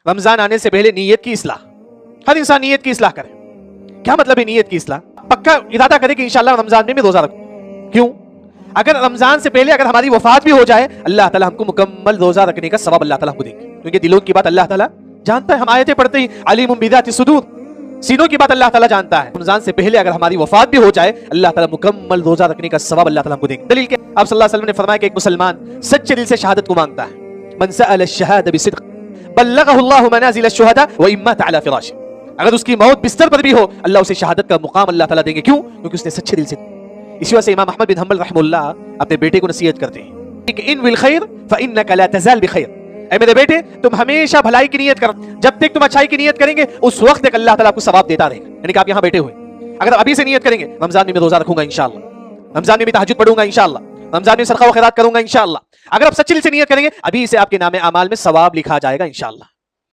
رمضان آنے سے پہلے نیت کی اصلاح، ہر انسان نیت کی اصلاح کرے. کیا مطلب ہے نیت کی اصلاح؟ پکا ارادہ کرے کہ انشاءاللہ رمضان میں روزہ رکھوں. کیوں؟ اگر رمضان سے پہلے اگر ہماری وفات بھی ہو جائے، اللہ تعالیٰ ہم کو مکمل روزہ رکھنے کا ثواب اللہ تعالیٰ ہم کو دیں گے، کیونکہ دلوں کی بات اللہ تعالیٰ جانتا ہے. ہم آیتیں پڑھتے ہی علیم بذات الصدور، سینوں کی بات اللہ تعالیٰ جانتا ہے. رمضان سے پہلے اگر ہماری وفات بھی ہو جائے، اللہ تعالیٰ مکمل روزہ رکھنے کا ثواب اللہ تعالیٰ ہم کو دیں گے. دلیل کیا؟ آپ صلی اللہ علیہ وسلم نے فرمایا کہ ایک مسلمان سچے دل سے شہادت کو مانگتا ہے، من سأل الشهادة بصدق بلغه الله منازل الشهداء وإن مات على فراشه. اگر اس کی موت بستر پر بھی ہو، اللہ اسے شہادت کا مقام اللہ تعالیٰ دیں گے. کیوں؟ کیونکہ اس نے سچے دل سے. اسی وجہ سے امام احمد بن حنبل رحمہ اللہ اپنے بیٹے کو نصیحت کرتے ہیں کہ ان بالخیر فإنك لا تزال بخیر. اے میرے بیٹے، تم ہمیشہ بھلائی کی نیت کرو، جب تک تم اچھائی کی نیت کریں گے اس وقت تک اللہ تعالیٰ آپ کو ثواب دیتا رہے گا. یعنی کہ آپ یہاں بیٹھے ہوئے اگر ابھی سے نیت کریں گے رمضان میں روزہ رکھوں گا انشاءاللہ، رمضان میں تہجد پڑھوں گا انشاءاللہ، رمضان میں صدقہ و خیرات کروں گا انشاءاللہ، اگر آپ سچے دل سے نیت کریں گے ابھی سے آپ کے نام اعمال میں ثواب لکھا جائے گا انشاءاللہ.